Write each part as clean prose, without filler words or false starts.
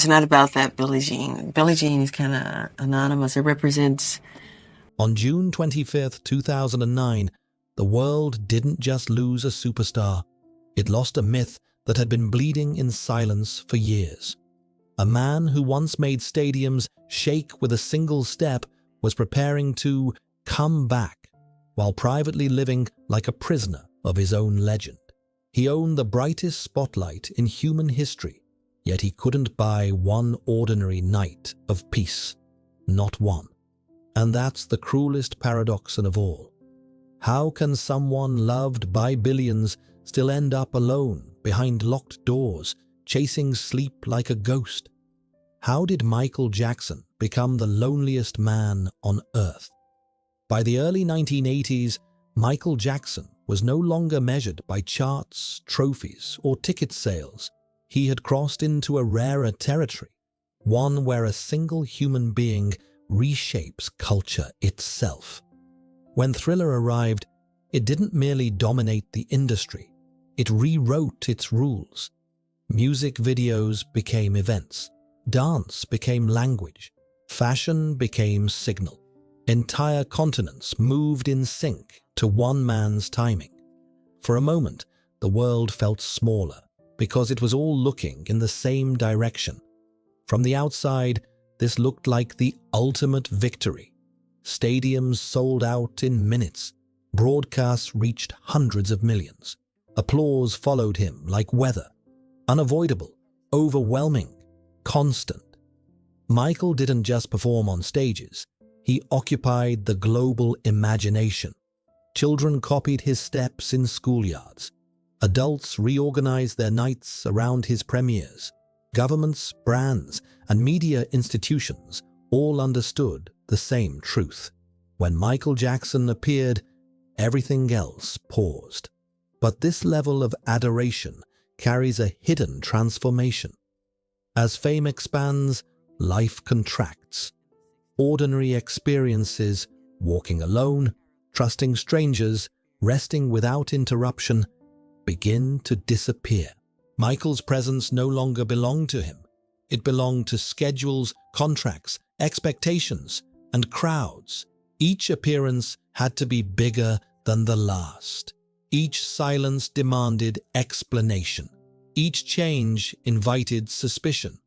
It's not about that Billie Jean. Billie Jean is kind of anonymous. It represents... On June 25th, 2009, the world didn't just lose a superstar. It lost a myth that had been bleeding in silence for years. A man who once made stadiums shake with a single step was preparing to come back while privately living like a prisoner of his own legend. He owned the brightest spotlight in human history, yet he couldn't buy one ordinary night of peace. Not one. And that's the cruelest paradoxon of all. How can someone loved by billions still end up alone behind locked doors, chasing sleep like a ghost? How did Michael Jackson become the loneliest man on earth? By the early 1980s, Michael Jackson was no longer measured by charts, trophies, or ticket sales. He had crossed into a rarer territory, one where a single human being reshapes culture itself. When Thriller arrived, it didn't merely dominate the industry, it rewrote its rules. Music videos became events, dance became language, fashion became signal. Entire continents moved in sync to one man's timing. For a moment, the world felt smaller because it was all looking in the same direction. From the outside, this looked like the ultimate victory. Stadiums sold out in minutes. Broadcasts reached hundreds of millions. Applause followed him like weather. Unavoidable, overwhelming, constant. Michael didn't just perform on stages. He occupied the global imagination. Children copied his steps in schoolyards. Adults reorganized their nights around his premieres. Governments, brands, and media institutions all understood the same truth. When Michael Jackson appeared, everything else paused. But this level of adoration carries a hidden transformation. As fame expands, life contracts. Ordinary experiences, walking alone, trusting strangers, resting without interruption, begin to disappear. Michael's presence no longer belonged to him. It belonged to schedules, contracts, expectations, and crowds. Each appearance had to be bigger than the last. Each silence demanded explanation. Each change invited suspicion.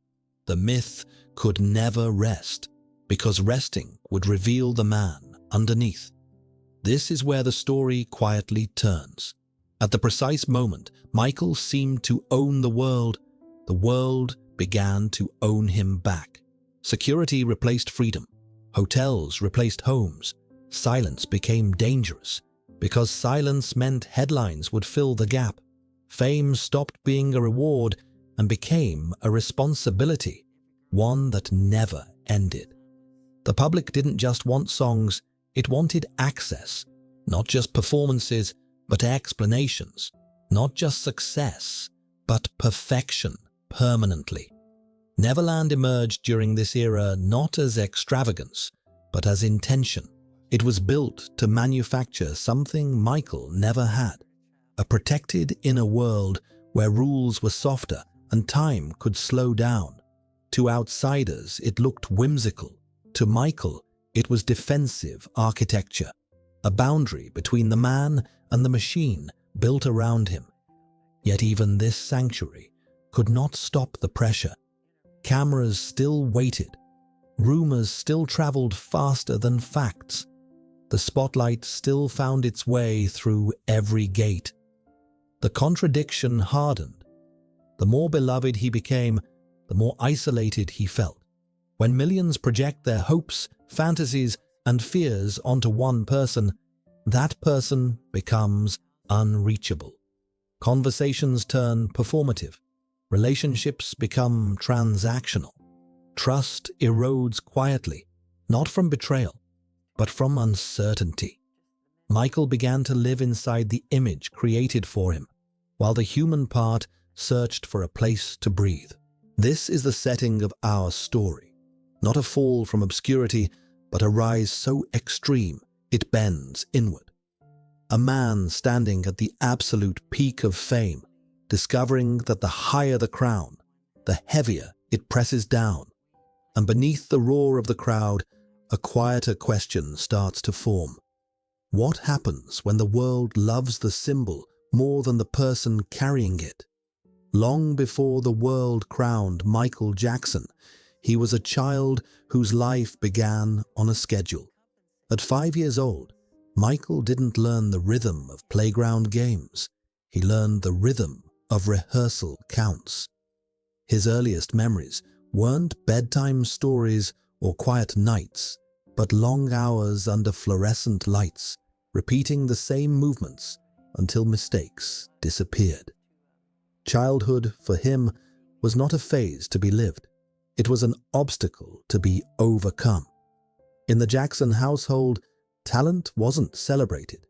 The myth could never rest, because resting would reveal the man underneath. This is where the story quietly turns. At the precise moment Michael seemed to own the world began to own him back. Security replaced freedom. Hotels replaced homes. Silence became dangerous, because silence meant headlines would fill the gap. Fame stopped being a reward and became a responsibility, one that never ended. The public didn't just want songs, it wanted access, not just performances, but explanations, not just success, but perfection permanently. Neverland emerged during this era not as extravagance, but as intention. It was built to manufacture something Michael never had, a protected inner world where rules were softer and time could slow down. To outsiders, it looked whimsical. To Michael, it was defensive architecture, a boundary between the man and the machine built around him. Yet even this sanctuary could not stop the pressure. Cameras still waited. Rumors still traveled faster than facts. The spotlight still found its way through every gate. The contradiction hardened. The more beloved he became, the more isolated he felt. When millions project their hopes, fantasies, and fears onto one person, that person becomes unreachable. Conversations turn performative. Relationships become transactional. Trust erodes quietly, not from betrayal, but from uncertainty. Michael began to live inside the image created for him, while the human part searched for a place to breathe. This is the setting of our story, not a fall from obscurity, but a rise so extreme it bends inward. A man standing at the absolute peak of fame, discovering that the higher the crown, the heavier It presses down, and beneath the roar of the crowd, a quieter question starts to form. What happens when the world loves the symbol more than the person carrying it? Long before the world crowned Michael Jackson, he was a child whose life began on a schedule. At 5 years old, Michael didn't learn the rhythm of playground games. He learned the rhythm of rehearsal counts. His earliest memories weren't bedtime stories or quiet nights, but long hours under fluorescent lights, repeating the same movements until mistakes disappeared. Childhood, for him, was not a phase to be lived. It was an obstacle to be overcome. In the Jackson household, talent wasn't celebrated.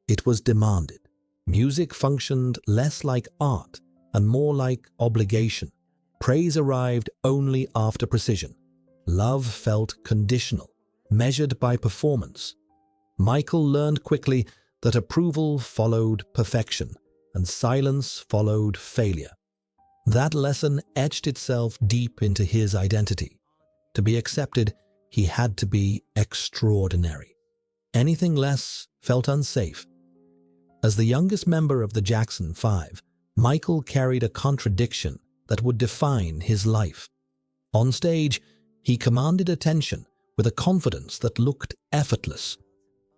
It was demanded. Music functioned less like art and more like obligation. Praise arrived only after precision. Love felt conditional, measured by performance. Michael learned quickly that approval followed perfection and silence followed failure. That lesson etched itself deep into his identity. To be accepted, he had to be extraordinary. Anything less felt unsafe. As the youngest member of the Jackson 5, Michael carried a contradiction that would define his life. On stage, he commanded attention with a confidence that looked effortless.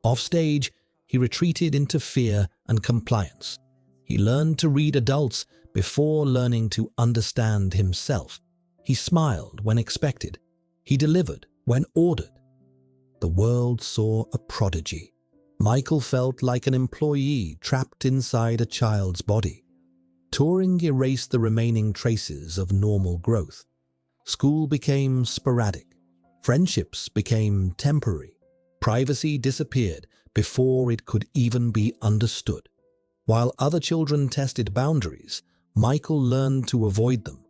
Off stage, he retreated into fear and compliance. He learned to read adults before learning to understand himself. He smiled when expected. He delivered when ordered. The world saw a prodigy. Michael felt like an employee trapped inside a child's body. Touring erased the remaining traces of normal growth. School became sporadic. Friendships became temporary. Privacy disappeared before it could even be understood. While other children tested boundaries, Michael learned to avoid them.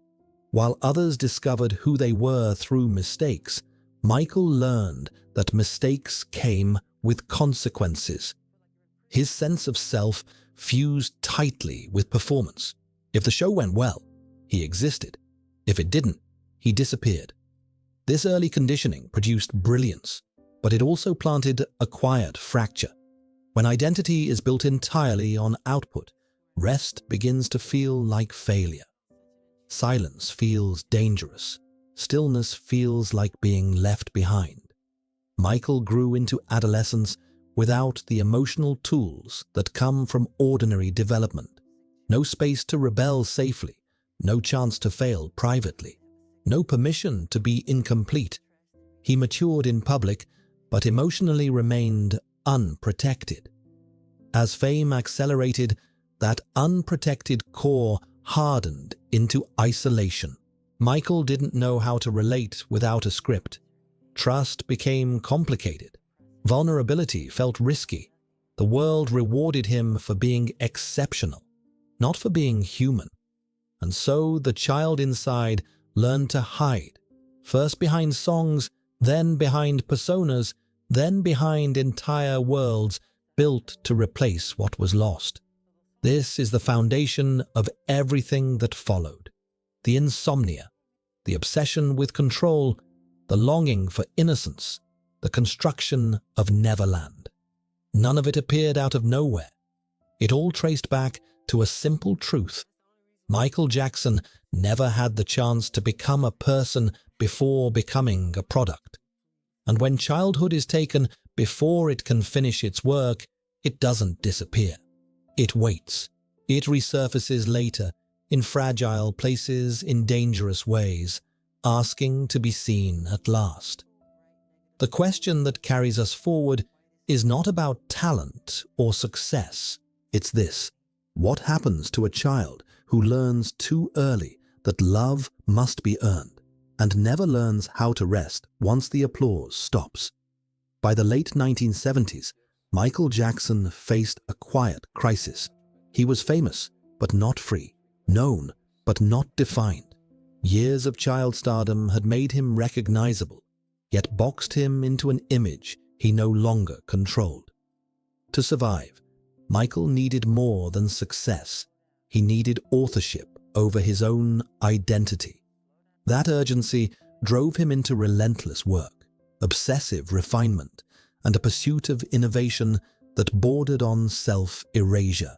While others discovered who they were through mistakes, Michael learned that mistakes came with consequences. His sense of self fused tightly with performance. If the show went well, he existed. If it didn't, he disappeared. This early conditioning produced brilliance, but it also planted a quiet fracture. When identity is built entirely on output, rest begins to feel like failure. Silence feels dangerous. Stillness feels like being left behind. Michael grew into adolescence without the emotional tools that come from ordinary development. No space to rebel safely, no chance to fail privately, no permission to be incomplete. He matured in public, but emotionally remained unprotected. As fame accelerated, that unprotected core hardened into isolation. Michael didn't know how to relate without a script. Trust became complicated. Vulnerability felt risky. The world rewarded him for being exceptional, not for being human. And so the child inside learned to hide, first behind songs, then behind personas, then behind entire worlds built to replace what was lost. This is the foundation of everything that followed. The insomnia, the obsession with control, the longing for innocence, the construction of Neverland. None of it appeared out of nowhere. It all traced back to a simple truth. Michael Jackson never had the chance to become a person before becoming a product. And when childhood is taken before it can finish its work, it doesn't disappear. It waits. It resurfaces later, in fragile places, in dangerous ways, asking to be seen at last. The question that carries us forward is not about talent or success. It's this: what happens to a child who learns too early that love must be earned and never learns how to rest once the applause stops? By the late 1970s, Michael Jackson faced a quiet crisis. He was famous, but not free, known, but not defined. Years of child stardom had made him recognizable, yet boxed him into an image he no longer controlled. To survive, Michael needed more than success. He needed authorship over his own identity. That urgency drove him into relentless work, obsessive refinement, and a pursuit of innovation that bordered on self-erasure.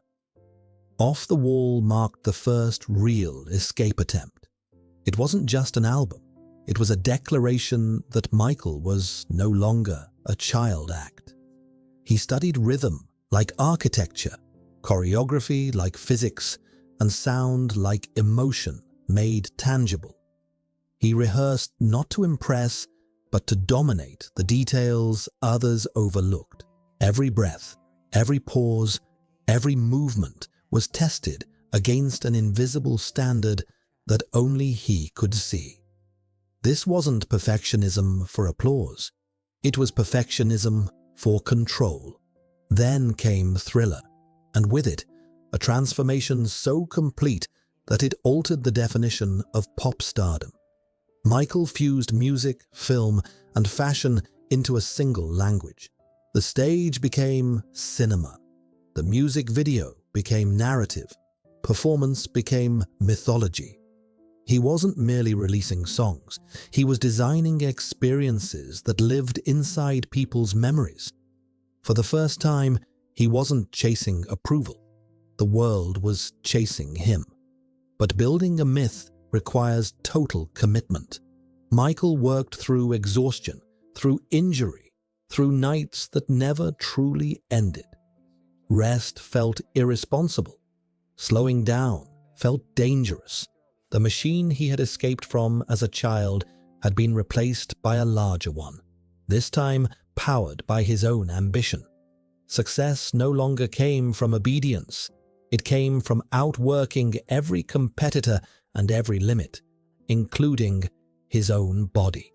Off the Wall marked the first real escape attempt. It wasn't just an album. It was a declaration that Michael was no longer a child act. He studied rhythm like architecture, choreography like physics, and sound like emotion made tangible. He rehearsed not to impress, but to dominate the details others overlooked. Every breath, every pause, every movement was tested against an invisible standard that only he could see. This wasn't perfectionism for applause. It was perfectionism for control. Then came Thriller, and with it, a transformation so complete that it altered the definition of pop stardom. Michael fused music, film, and fashion into a single language. The stage became cinema. The music video became narrative. Performance became mythology. He wasn't merely releasing songs. He was designing experiences that lived inside people's memories. For the first time, he wasn't chasing approval. The world was chasing him. But building a myth requires total commitment. Michael worked through exhaustion, through injury, through nights that never truly ended. Rest felt irresponsible. Slowing down felt dangerous. The machine he had escaped from as a child had been replaced by a larger one, this time powered by his own ambition. Success no longer came from obedience. It came from outworking every competitor and every limit, including his own body.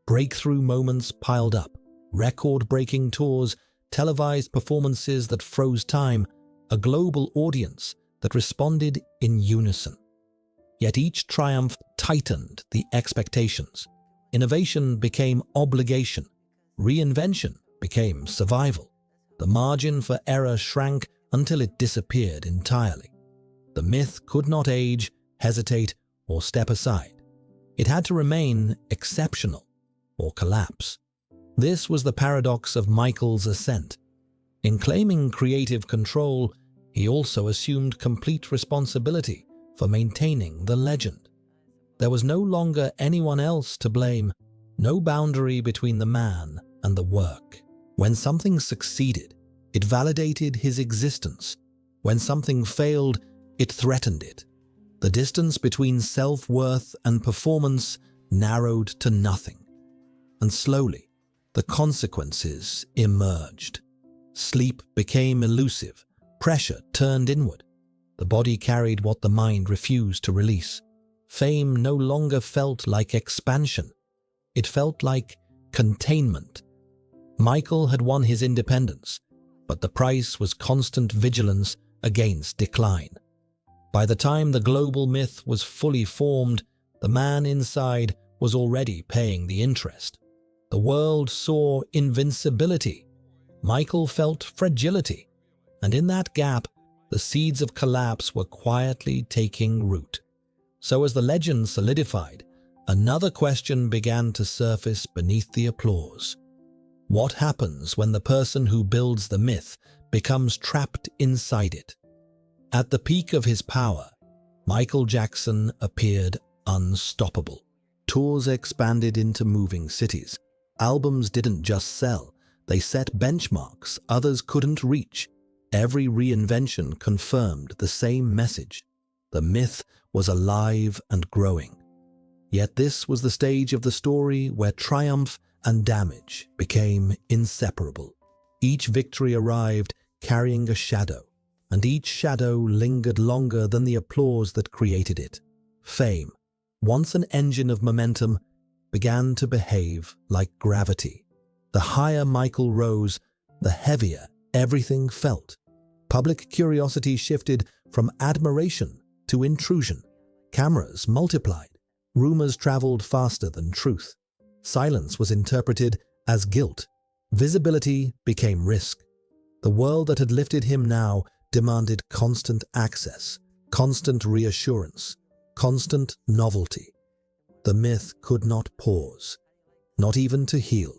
Breakthrough moments piled up, record-breaking tours, televised performances that froze time, a global audience that responded in unison. Yet each triumph tightened the expectations. Innovation became obligation. Reinvention became survival. The margin for error shrank until it disappeared entirely. The myth could not age, hesitate, or step aside. It had to remain exceptional or collapse. This was the paradox of Michael's ascent. In claiming creative control, he also assumed complete responsibility for maintaining the legend. There was no longer anyone else to blame, no boundary between the man and the work. When something succeeded, it validated his existence. When something failed, it threatened it. The distance between self-worth and performance narrowed to nothing. And slowly, the consequences emerged. Sleep became elusive. Pressure turned inward. The body carried what the mind refused to release. Fame no longer felt like expansion. It felt like containment. Michael had won his independence, but the price was constant vigilance against decline. By the time the global myth was fully formed, the man inside was already paying the interest. The world saw invincibility. Michael felt fragility. And in that gap, the seeds of collapse were quietly taking root. So as the legend solidified, another question began to surface beneath the applause. What happens when the person who builds the myth becomes trapped inside it? At the peak of his power, Michael Jackson appeared unstoppable. Tours expanded into moving cities. Albums didn't just sell, they set benchmarks others couldn't reach. Every reinvention confirmed the same message. The myth was alive and growing. Yet this was the stage of the story where triumph and damage became inseparable. Each victory arrived carrying a shadow, and each shadow lingered longer than the applause that created it. Fame, once an engine of momentum, began to behave like gravity. The higher Michael rose, the heavier everything felt. Public curiosity shifted from admiration to intrusion. Cameras multiplied. Rumors traveled faster than truth. Silence was interpreted as guilt. Visibility became risk. The world that had lifted him now demanded constant access, constant reassurance, constant novelty. The myth could not pause, not even to heal.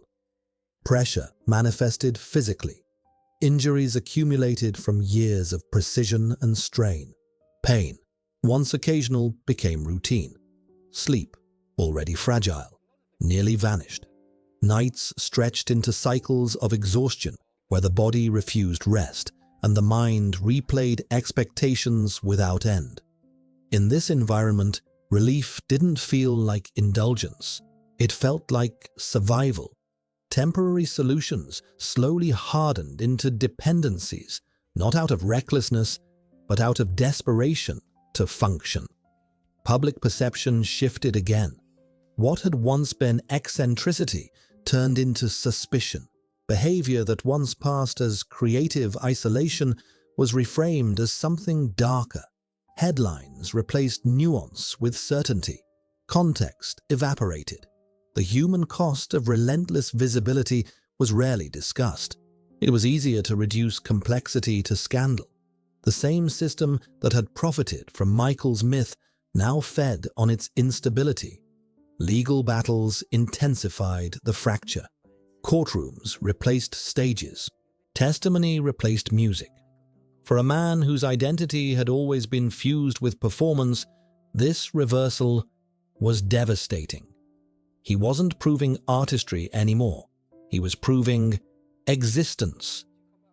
Pressure manifested physically. Injuries accumulated from years of precision and strain. Pain, once occasional, became routine. Sleep, already fragile, nearly vanished. Nights stretched into cycles of exhaustion where the body refused rest and the mind replayed expectations without end. In this environment, relief didn't feel like indulgence. It felt like survival. Temporary solutions slowly hardened into dependencies, not out of recklessness, but out of desperation to function. Public perception shifted again. What had once been eccentricity turned into suspicion. Behavior that once passed as creative isolation was reframed as something darker. Headlines replaced nuance with certainty. Context evaporated. The human cost of relentless visibility was rarely discussed. It was easier to reduce complexity to scandal. The same system that had profited from Michael's myth now fed on its instability. Legal battles intensified the fracture. Courtrooms replaced stages. Testimony replaced music. For a man whose identity had always been fused with performance, this reversal was devastating. He wasn't proving artistry anymore. He was proving existence.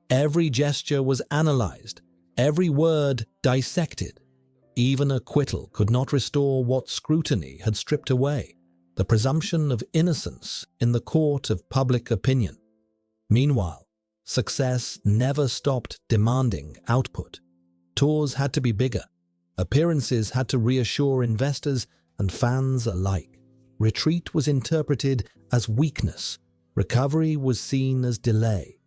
Every gesture was analyzed, every word dissected. Even acquittal could not restore what scrutiny had stripped away, the presumption of innocence in the court of public opinion. Meanwhile, success never stopped demanding output. Tours had to be bigger. Appearances had to reassure investors and fans alike. Retreat was interpreted as weakness. Recovery was seen as delay.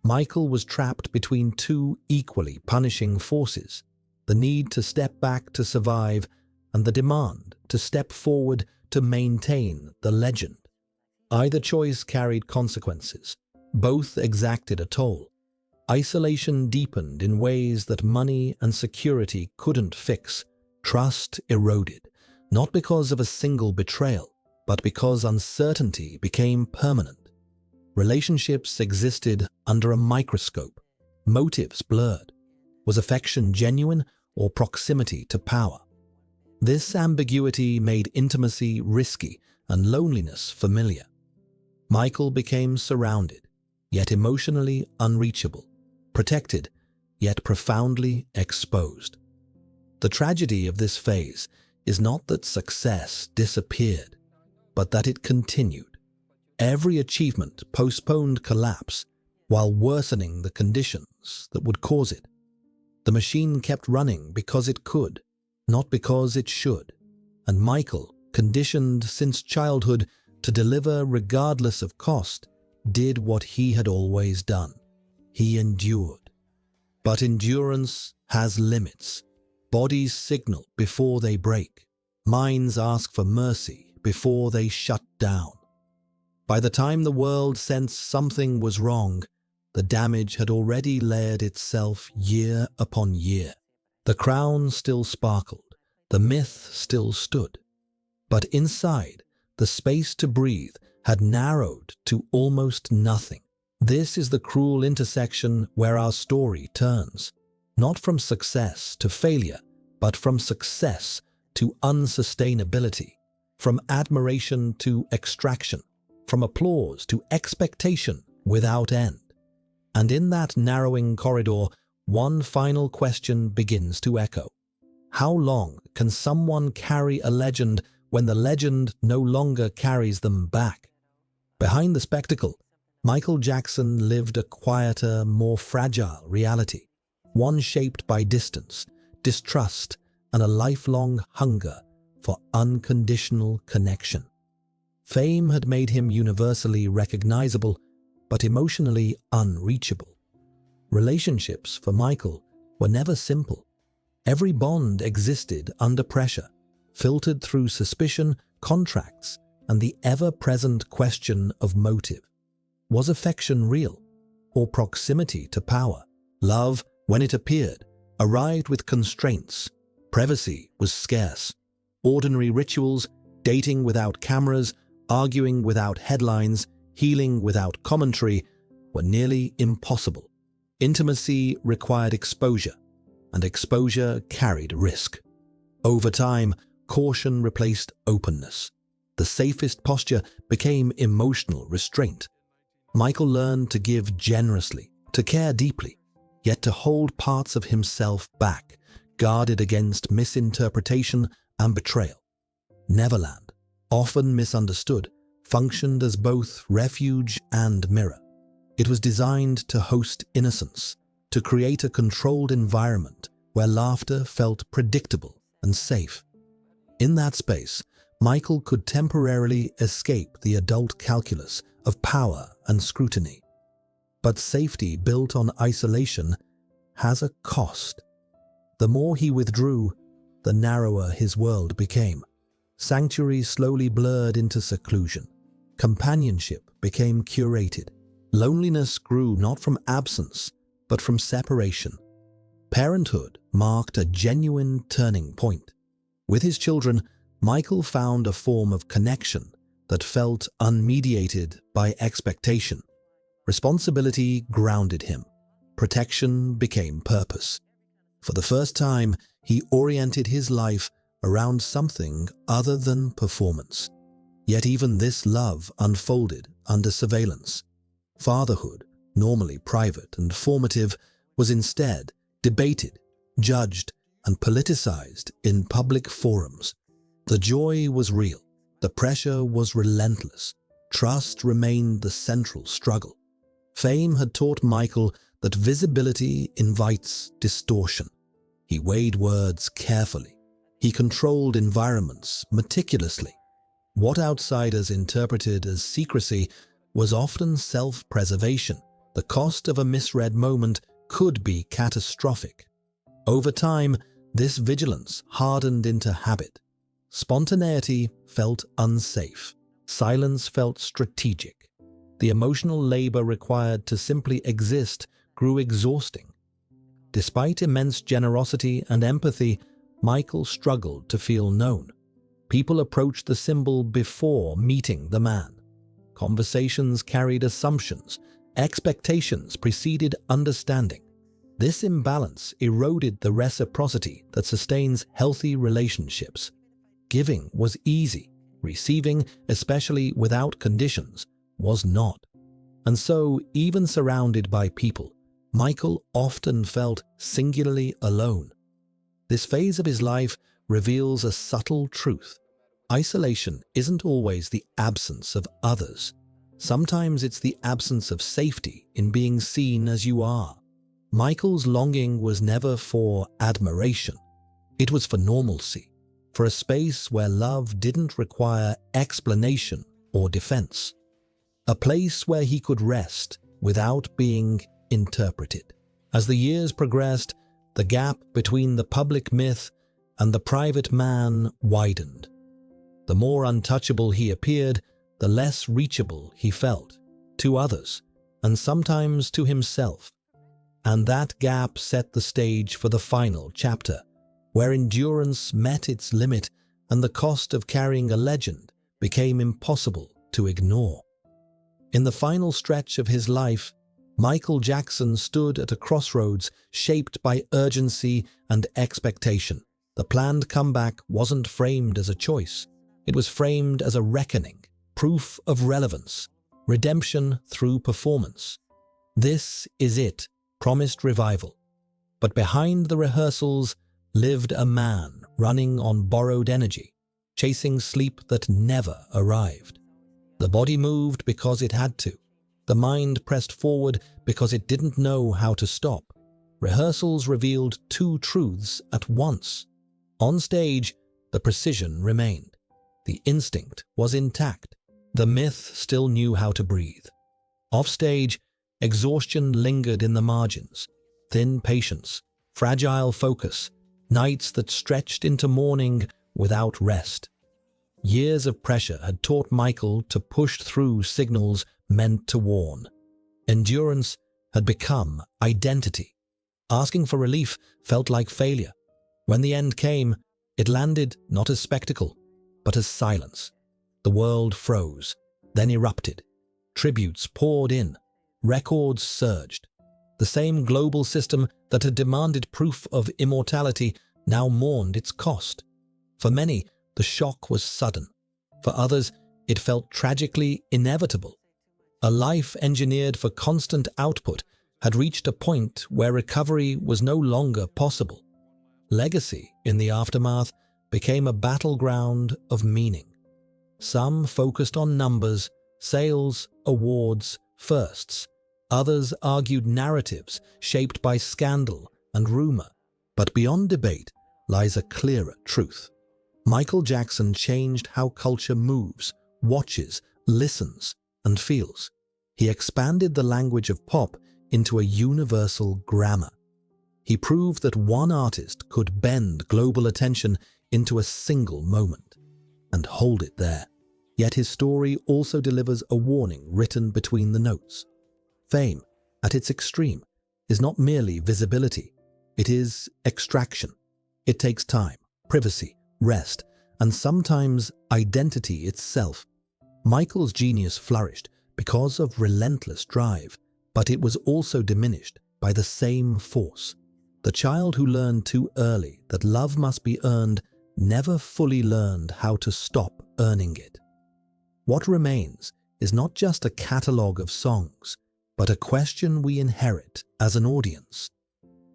Michael was trapped between two equally punishing forces: the need to step back to survive and the demand to step forward to maintain the legend. Either choice carried consequences. Both exacted a toll. Isolation deepened in ways that money and security couldn't fix. Trust eroded, not because of a single betrayal, but because uncertainty became permanent. Relationships existed under a microscope. Motives blurred. Was affection genuine or proximity to power? This ambiguity made intimacy risky and loneliness familiar. Michael became surrounded, yet emotionally unreachable, protected, yet profoundly exposed. The tragedy of this phase is not that success disappeared, but that it continued. Every achievement postponed collapse while worsening the conditions that would cause it. The machine kept running because it could, not because it should. And Michael, conditioned since childhood to deliver regardless of cost, did what he had always done. He endured. But endurance has limits. Bodies signal before they break. Minds ask for mercy before they shut down. By the time the world sensed something was wrong, the damage had already layered itself year upon year. The crown still sparkled, the myth still stood. But inside, the space to breathe had narrowed to almost nothing. This is the cruel intersection where our story turns, not from success to failure, but from success to unsustainability, from admiration to extraction, from applause to expectation without end. And in that narrowing corridor, one final question begins to echo. How long can someone carry a legend when the legend no longer carries them back? Behind the spectacle, Michael Jackson lived a quieter, more fragile reality, one shaped by distance, distrust, and a lifelong hunger for unconditional connection. Fame had made him universally recognizable, but emotionally unreachable. Relationships for Michael were never simple. Every bond existed under pressure, filtered through suspicion, contracts, and the ever-present question of motive. Was affection real, or proximity to power? Love, when it appeared, arrived with constraints. Privacy was scarce. Ordinary rituals Dating without cameras, arguing without headlines, healing without commentary were nearly impossible. Intimacy required exposure, and exposure carried risk. Over time, caution replaced openness. The safest posture became emotional restraint. Michael learned to give generously, to care deeply, yet to hold parts of himself back, guarded against misinterpretation and betrayal. Neverland, often misunderstood, functioned as both refuge and mirror. It was designed to host innocence, to create a controlled environment where laughter felt predictable and safe. In that space, Michael could temporarily escape the adult calculus of power and scrutiny. But safety built on isolation has a cost. The more he withdrew, the narrower his world became. Sanctuary slowly blurred into seclusion. Companionship became curated. Loneliness grew not from absence, but from separation. Parenthood marked a genuine turning point. With his children, Michael found a form of connection that felt unmediated by expectation. Responsibility grounded him. Protection became purpose. For the first time, he oriented his life around something other than performance. Yet even this love unfolded under surveillance. Fatherhood, normally private and formative, was instead debated, judged, and politicized in public forums. The joy was real. The pressure was relentless. Trust remained the central struggle. Fame had taught Michael that visibility invites distortion. He weighed words carefully. He controlled environments meticulously. What outsiders interpreted as secrecy was often self-preservation. The cost of a misread moment could be catastrophic. Over time, this vigilance hardened into habit. Spontaneity felt unsafe. Silence felt strategic. The emotional labor required to simply exist grew exhausting. Despite immense generosity and empathy, Michael struggled to feel known. People approached the symbol before meeting the man. Conversations carried assumptions. Expectations preceded understanding. This imbalance eroded the reciprocity that sustains healthy relationships. Giving was easy. Receiving, especially without conditions, was not. And so, even surrounded by people, Michael often felt singularly alone. This phase of his life reveals a subtle truth. Isolation isn't always the absence of others. Sometimes it's the absence of safety in being seen as you are. Michael's longing was never for admiration. It was for normalcy, for a space where love didn't require explanation or defense. A place where he could rest without being interpreted. As the years progressed, the gap between the public myth and the private man widened. The more untouchable he appeared, the less reachable he felt, to others, and sometimes to himself. And that gap set the stage for the final chapter, where endurance met its limit and the cost of carrying a legend became impossible to ignore. In the final stretch of his life, Michael Jackson stood at a crossroads shaped by urgency and expectation. The planned comeback wasn't framed as a choice. It was framed as a reckoning, proof of relevance, redemption through performance. This is it, promised revival. But behind the rehearsals lived a man running on borrowed energy, chasing sleep that never arrived. The body moved because it had to. The mind pressed forward because it didn't know how to stop. Rehearsals revealed two truths at once. On stage, the precision remained. The instinct was intact. The myth still knew how to breathe. Off stage, exhaustion lingered in the margins. Thin patience, fragile focus, nights that stretched into morning without rest. Years of pressure had taught Michael to push through signals meant to warn. Endurance had become identity. Asking for relief felt like failure. When the end came, it landed not as spectacle, but as silence. The world froze, then erupted. Tributes poured in. Records surged. The same global system that had demanded proof of immortality now mourned its cost. For many, the shock was sudden. For others, it felt tragically inevitable. A life engineered for constant output had reached a point where recovery was no longer possible. Legacy, in the aftermath, became a battleground of meaning. Some focused on numbers, sales, awards, firsts. Others argued narratives shaped by scandal and rumor. But beyond debate lies a clearer truth. Michael Jackson changed how culture moves, watches, listens, and feels. He expanded the language of pop into a universal grammar. He proved that one artist could bend global attention into a single moment and hold it there. Yet his story also delivers a warning written between the notes. Fame, at its extreme, is not merely visibility. It is extraction. It takes time, privacy, rest, and sometimes identity itself. Michael's genius flourished because of relentless drive, but it was also diminished by the same force. The child who learned too early that love must be earned never fully learned how to stop earning it. What remains is not just a catalogue of songs, but a question we inherit as an audience.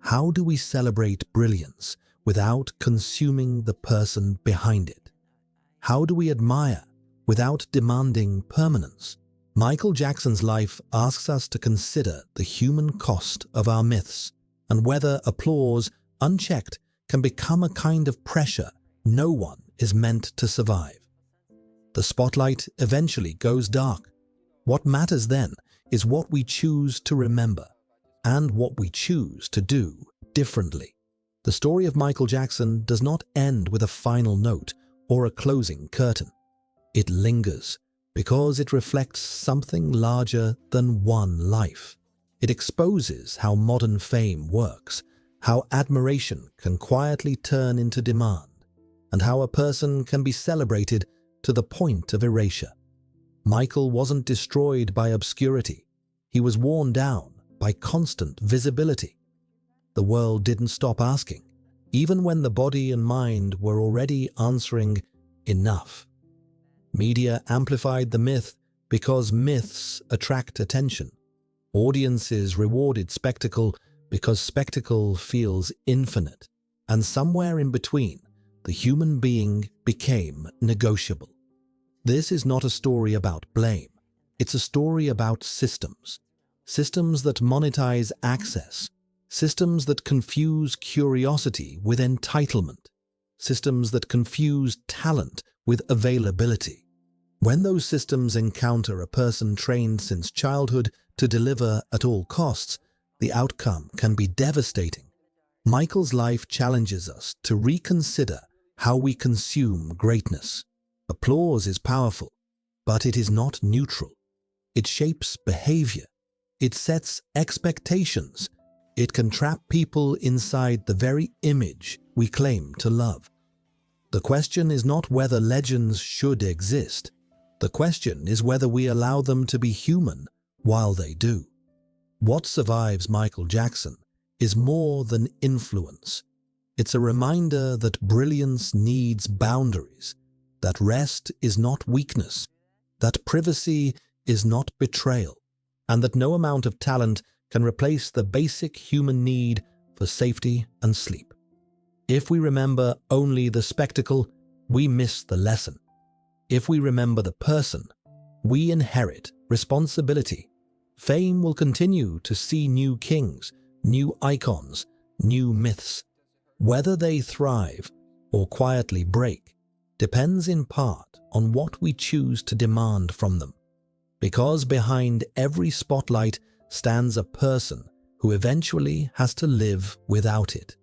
How do we celebrate brilliance without consuming the person behind it? How do we admire without demanding permanence? Michael Jackson's life asks us to consider the human cost of our myths and whether applause, unchecked, can become a kind of pressure no one is meant to survive. The spotlight eventually goes dark. What matters then is what we choose to remember and what we choose to do differently. The story of Michael Jackson does not end with a final note or a closing curtain. It lingers because it reflects something larger than one life. It exposes how modern fame works, how admiration can quietly turn into demand, and how a person can be celebrated to the point of erasure. Michael wasn't destroyed by obscurity. He was worn down by constant visibility. The world didn't stop asking, even when the body and mind were already answering enough. Media amplified the myth because myths attract attention. Audiences rewarded spectacle because spectacle feels infinite. And somewhere in between, the human being became negotiable. This is not a story about blame. It's a story about systems. Systems that monetize access. Systems that confuse curiosity with entitlement. Systems that confuse talent with availability. When those systems encounter a person trained since childhood to deliver at all costs, the outcome can be devastating. Michael's life challenges us to reconsider how we consume greatness. Applause is powerful, but it is not neutral. It shapes behavior. It sets expectations. It can trap people inside the very image we claim to love. The question is not whether legends should exist. The question is whether we allow them to be human while they do. What survives Michael Jackson is more than influence. It's a reminder that brilliance needs boundaries, that rest is not weakness, that privacy is not betrayal, and that no amount of talent can replace the basic human need for safety and sleep. If we remember only the spectacle, we miss the lesson. If we remember the person, we inherit responsibility. Fame will continue to see new kings, new icons, new myths. Whether they thrive or quietly break depends in part on what we choose to demand from them. Because behind every spotlight stands a person who eventually has to live without it.